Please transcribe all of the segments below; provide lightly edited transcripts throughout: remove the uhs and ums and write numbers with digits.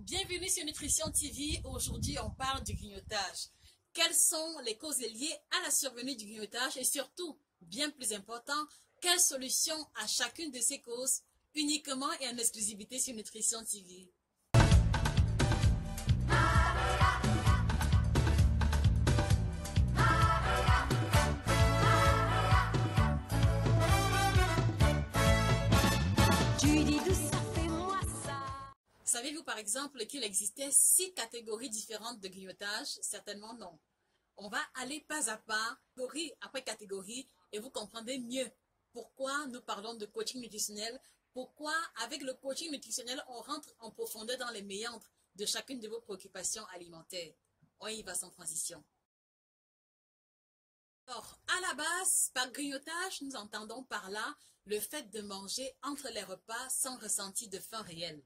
Bienvenue sur Nutrition TV. Aujourd'hui, on parle du grignotage. Quelles sont les causes liées à la survenue du grignotage et surtout, bien plus important, quelles solutions à chacune de ces causes uniquement et en exclusivité sur Nutrition TV. Savez-vous par exemple qu'il existait 6 catégories différentes de grignotage? Certainement non. On va aller pas à pas, catégorie après catégorie, et vous comprendrez mieux pourquoi nous parlons de coaching nutritionnel, pourquoi avec le coaching nutritionnel, on rentre en profondeur dans les méandres de chacune de vos préoccupations alimentaires. On y va sans transition. Alors, à la base, par grignotage, nous entendons par là le fait de manger entre les repas sans ressenti de faim réelle.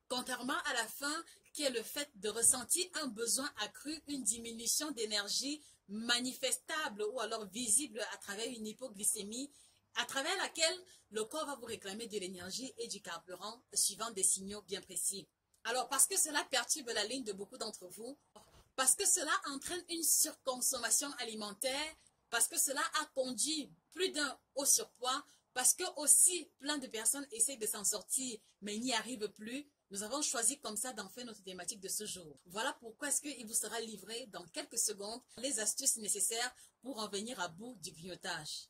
Contrairement à la faim, qui est le fait de ressentir un besoin accru, une diminution d'énergie manifestable ou alors visible à travers une hypoglycémie, à travers laquelle le corps va vous réclamer de l'énergie et du carburant suivant des signaux bien précis. Alors, parce que cela perturbe la ligne de beaucoup d'entre vous, parce que cela entraîne une surconsommation alimentaire, parce que cela a conduit plus d'un au surpoids, parce que aussi plein de personnes essayent de s'en sortir mais n'y arrivent plus, nous avons choisi comme ça d'en faire notre thématique de ce jour. Voilà pourquoi est-ce qu'il vous sera livré dans quelques secondes les astuces nécessaires pour en venir à bout du grignotage.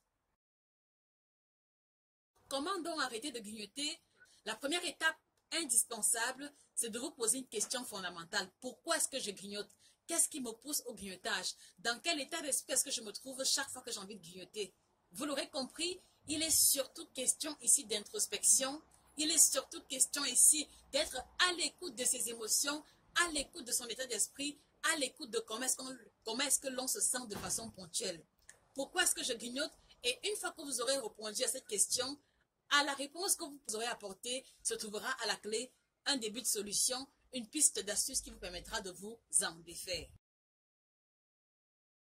Comment donc arrêter de grignoter? La première étape indispensable, c'est de vous poser une question fondamentale. Pourquoi est-ce que je grignote? Qu'est-ce qui me pousse au grignotage? Dans quel état d'esprit est-ce que je me trouve chaque fois que j'ai envie de grignoter? Vous l'aurez compris, il est surtout question ici d'introspection. Il est surtout question ici d'être à l'écoute de ses émotions, à l'écoute de son état d'esprit, à l'écoute de comment est-ce que l'on se sent de façon ponctuelle. Pourquoi est-ce que je grignote? Et une fois que vous aurez répondu à cette question, à la réponse que vous aurez apportée se trouvera à la clé un début de solution, une piste d'astuce qui vous permettra de vous en défaire.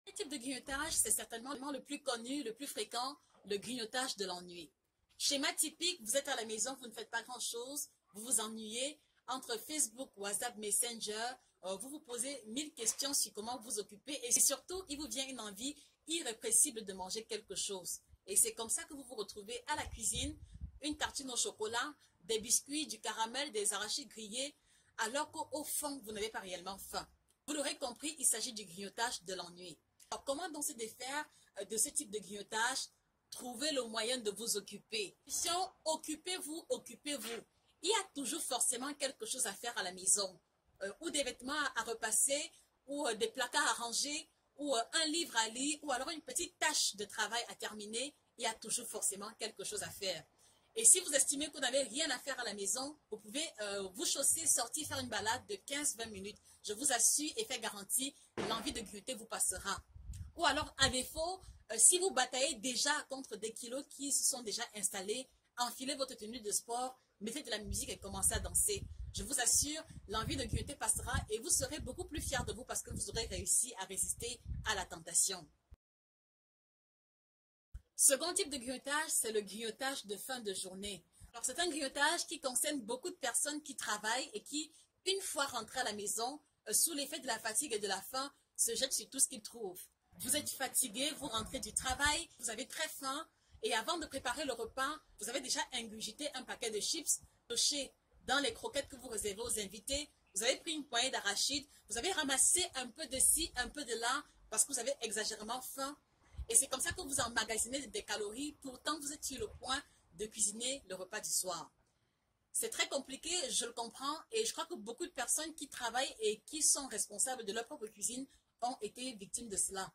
Le type de grignotage, c'est certainement le plus connu, le plus fréquent, le grignotage de l'ennui. Schéma typique, vous êtes à la maison, vous ne faites pas grand-chose, vous vous ennuyez, entre Facebook, WhatsApp, Messenger, vous vous posez 1000 questions sur comment vous occuper et surtout, il vous vient une envie irrépressible de manger quelque chose. Et c'est comme ça que vous vous retrouvez à la cuisine, une tartine au chocolat, des biscuits, du caramel, des arachides grillés, alors qu'au fond, vous n'avez pas réellement faim. Vous l'aurez compris, il s'agit du grignotage de l'ennui. Alors, comment donc se défaire de ce type de grignotage? Trouvez le moyen de vous occuper. Occupez-vous, occupez-vous. Il y a toujours forcément quelque chose à faire à la maison. Ou des vêtements à repasser, ou des placards à ranger, ou un livre à lire, ou alors une petite tâche de travail à terminer. Il y a toujours forcément quelque chose à faire. Et si vous estimez que vous n'avez rien à faire à la maison, vous pouvez vous chausser, sortir, faire une balade de 15-20 minutes. Je vous assure et fais garantie, l'envie de grignoter vous passera. Ou alors, à défaut, si vous bataillez déjà contre des kilos qui se sont déjà installés, enfilez votre tenue de sport, mettez de la musique et commencez à danser. Je vous assure, l'envie de grignoter passera et vous serez beaucoup plus fiers de vous parce que vous aurez réussi à résister à la tentation. Second type de grignotage, c'est le grignotage de fin de journée. Alors, c'est un grignotage qui concerne beaucoup de personnes qui travaillent et qui, une fois rentrées à la maison, sous l'effet de la fatigue et de la faim, se jettent sur tout ce qu'ils trouvent. Vous êtes fatigué, vous rentrez du travail, vous avez très faim et avant de préparer le repas, vous avez déjà ingurgité un paquet de chips, toché dans les croquettes que vous réservez aux invités, vous avez pris une poignée d'arachides, vous avez ramassé un peu de ci, un peu de là parce que vous avez exagérément faim et c'est comme ça que vous emmagasinez des calories, pourtant vous êtes sur le point de cuisiner le repas du soir. C'est très compliqué, je le comprends et je crois que beaucoup de personnes qui travaillent et qui sont responsables de leur propre cuisine ont été victimes de cela.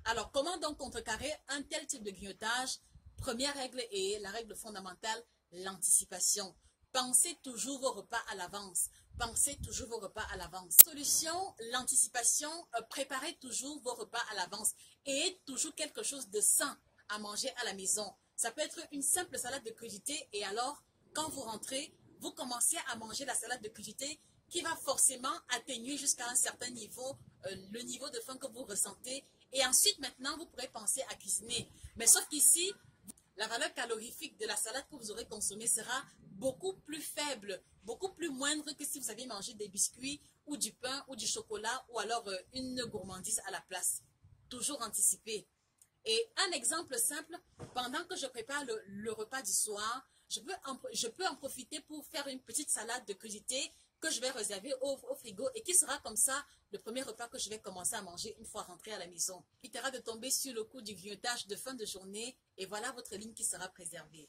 Alors, comment donc contrecarrer un tel type de grignotage? Première règle et la règle fondamentale, l'anticipation. Pensez toujours vos repas à l'avance. Pensez toujours vos repas à l'avance. Solution, l'anticipation, préparez toujours vos repas à l'avance. Et ayez toujours quelque chose de sain à manger à la maison. Ça peut être une simple salade de crudités et alors, quand vous rentrez, vous commencez à manger la salade de crudités qui va forcément atténuer jusqu'à un certain niveau le niveau de faim que vous ressentez. Et ensuite, maintenant, vous pourrez penser à cuisiner. Mais sauf qu'ici, la valeur calorifique de la salade que vous aurez consommée sera beaucoup plus faible, beaucoup plus moindre que si vous aviez mangé des biscuits ou du pain ou du chocolat ou alors une gourmandise à la place. Toujours anticiper. Et un exemple simple, pendant que je prépare le repas du soir, je peux en profiter pour faire une petite salade de crudité que je vais réserver au frigo et qui sera comme ça le premier repas que je vais commencer à manger une fois rentré à la maison. Il évitera de tomber sur le coup du grignotage de fin de journée et voilà votre ligne qui sera préservée.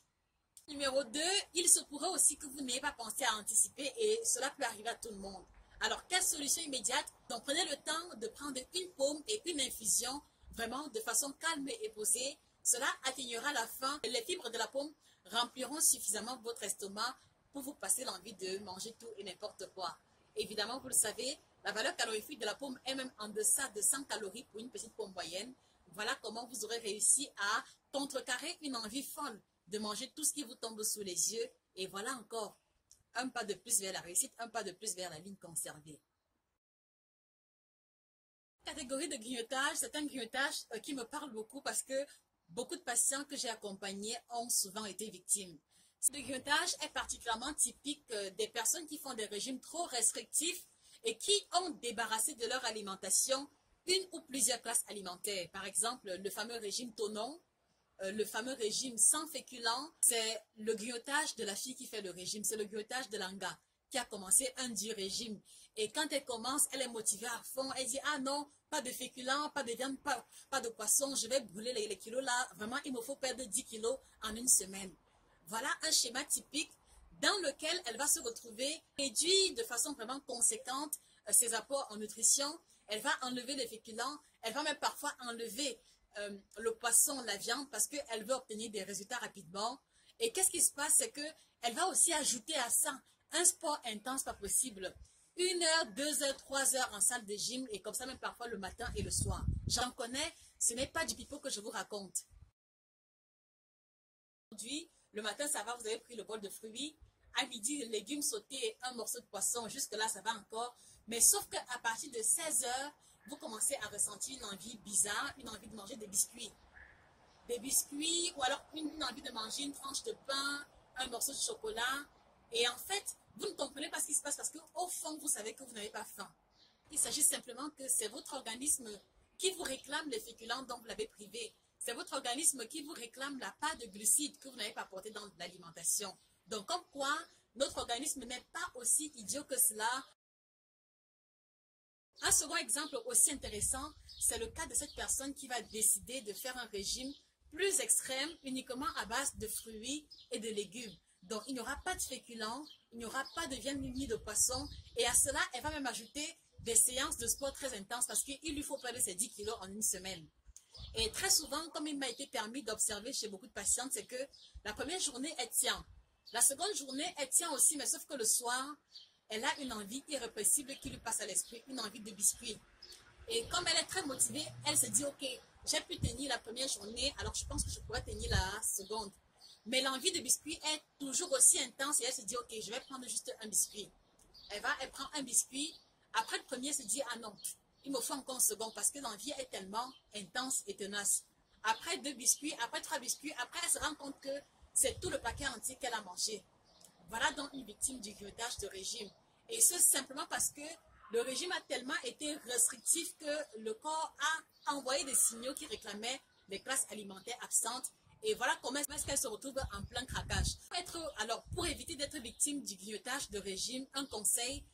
Numéro 2, il se pourrait aussi que vous n'ayez pas pensé à anticiper et cela peut arriver à tout le monde. Alors, quelle solution immédiate? Donc, prenez le temps de prendre une paume et une infusion vraiment de façon calme et posée. Cela atténuera la faim. Les fibres de la paume rempliront suffisamment votre estomac pour vous passer l'envie de manger tout et n'importe quoi. Évidemment, vous le savez, la valeur calorifique de la paume est même en deçà de 100 calories pour une petite paume moyenne. Voilà comment vous aurez réussi à contrecarrer une envie folle de manger tout ce qui vous tombe sous les yeux. Et voilà encore un pas de plus vers la réussite, un pas de plus vers la ligne conservée. Catégorie de grignotage, c'est un grignotage qui me parle beaucoup parce que beaucoup de patients que j'ai accompagnés ont souvent été victimes. Ce grignotage est particulièrement typique des personnes qui font des régimes trop restrictifs et qui ont débarrassé de leur alimentation une ou plusieurs classes alimentaires. Par exemple, le fameux régime Tonon, le fameux régime sans féculents, c'est le grignotage de la fille qui fait le régime, c'est le grignotage de l'anga qui a commencé un dur régime. Et quand elle commence, elle est motivée à fond, elle dit « Ah non, pas de féculents, pas de viande, pas de poisson, je vais brûler les kilos là, vraiment il me faut perdre 10 kilos en une semaine. » Voilà un schéma typique dans lequel elle va se retrouver réduire de façon vraiment conséquente ses apports en nutrition. Elle va enlever les féculents, elle va même parfois enlever le poisson, la viande, parce qu'elle veut obtenir des résultats rapidement. Et qu'est-ce qui se passe? C'est qu'elle va aussi ajouter à ça un sport intense pas possible. 1 heure, 2 heures, 3 heures en salle de gym, et comme ça même parfois le matin et le soir. J'en connais, ce n'est pas du pipeau que je vous raconte. Aujourd'hui, le matin, ça va, vous avez pris le bol de fruits. À midi, légumes sautés et un morceau de poisson. Jusque-là, ça va encore. Mais sauf qu'à partir de 16 heures, vous commencez à ressentir une envie bizarre, une envie de manger des biscuits. Des biscuits ou alors une envie de manger une tranche de pain, un morceau de chocolat. Et en fait, vous ne comprenez pas ce qui se passe parce qu'au fond, vous savez que vous n'avez pas faim. Il s'agit simplement que c'est votre organisme qui vous réclame les féculents dont vous l'avez privé. C'est votre organisme qui vous réclame la part de glucides que vous n'avez pas apporté dans l'alimentation. Donc, comme quoi, notre organisme n'est pas aussi idiot que cela. Un second exemple aussi intéressant, c'est le cas de cette personne qui va décider de faire un régime plus extrême uniquement à base de fruits et de légumes. Donc, il n'y aura pas de féculents, il n'y aura pas de viande ni de poisson. Et à cela, elle va même ajouter des séances de sport très intenses parce qu'il lui faut perdre ses 10 kilos en une semaine. Et très souvent, comme il m'a été permis d'observer chez beaucoup de patientes, c'est que la première journée, elle tient. La seconde journée, elle tient aussi, mais sauf que le soir, elle a une envie irrépressible qui lui passe à l'esprit, une envie de biscuit. Et comme elle est très motivée, elle se dit, ok, j'ai pu tenir la première journée, alors je pense que je pourrais tenir la seconde. Mais l'envie de biscuit est toujours aussi intense et elle se dit, ok, je vais prendre juste un biscuit. Elle prend un biscuit. Après le premier, elle se dit, ah non, il me faut encore un second parce que l'envie est tellement intense et tenace. Après 2 biscuits, après 3 biscuits, après elle se rend compte que c'est tout le paquet entier qu'elle a mangé. Voilà donc une victime du grignotage de régime. Et ce simplement parce que le régime a tellement été restrictif que le corps a envoyé des signaux qui réclamaient les classes alimentaires absentes. Et voilà comment est-ce qu'elle se retrouve en plein craquage. Alors, pour éviter d'être victime du grignotage de régime, un conseil,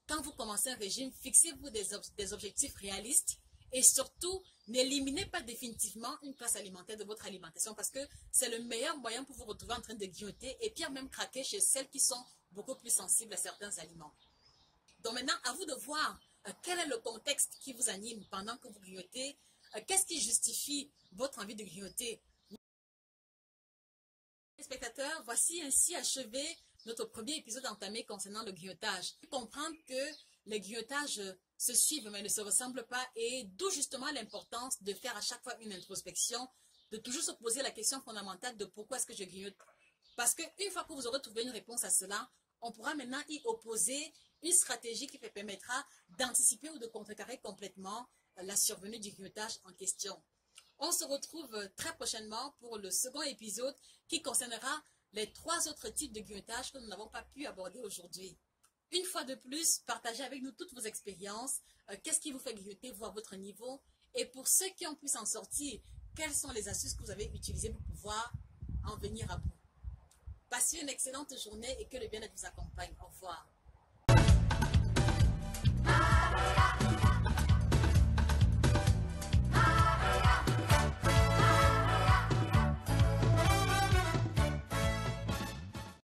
quand vous commencez un régime, fixez-vous des objectifs réalistes et surtout, n'éliminez pas définitivement une classe alimentaire de votre alimentation parce que c'est le meilleur moyen pour vous retrouver en train de grignoter et pire même craquer chez celles qui sont beaucoup plus sensibles à certains aliments. Donc maintenant, à vous de voir quel est le contexte qui vous anime pendant que vous grignotez, qu'est-ce qui justifie votre envie de grignoter. Spectateurs, voici ainsi achevé notre premier épisode entamé concernant le grignotage. Comprendre que les grignotages se suivent mais ne se ressemblent pas et d'où justement l'importance de faire à chaque fois une introspection, de toujours se poser la question fondamentale de pourquoi est-ce que je grignote. Parce qu'une fois que vous aurez trouvé une réponse à cela, on pourra maintenant y opposer une stratégie qui permettra d'anticiper ou de contrecarrer complètement la survenue du grignotage en question. On se retrouve très prochainement pour le second épisode qui concernera les 3 autres types de grignotage que nous n'avons pas pu aborder aujourd'hui. Une fois de plus, partagez avec nous toutes vos expériences. Qu'est-ce qui vous fait grignoter, voir votre niveau? Et pour ceux qui ont pu s'en sortir, quelles sont les astuces que vous avez utilisées pour pouvoir en venir à bout? Passez une excellente journée et que le bien-être vous accompagne. Au revoir.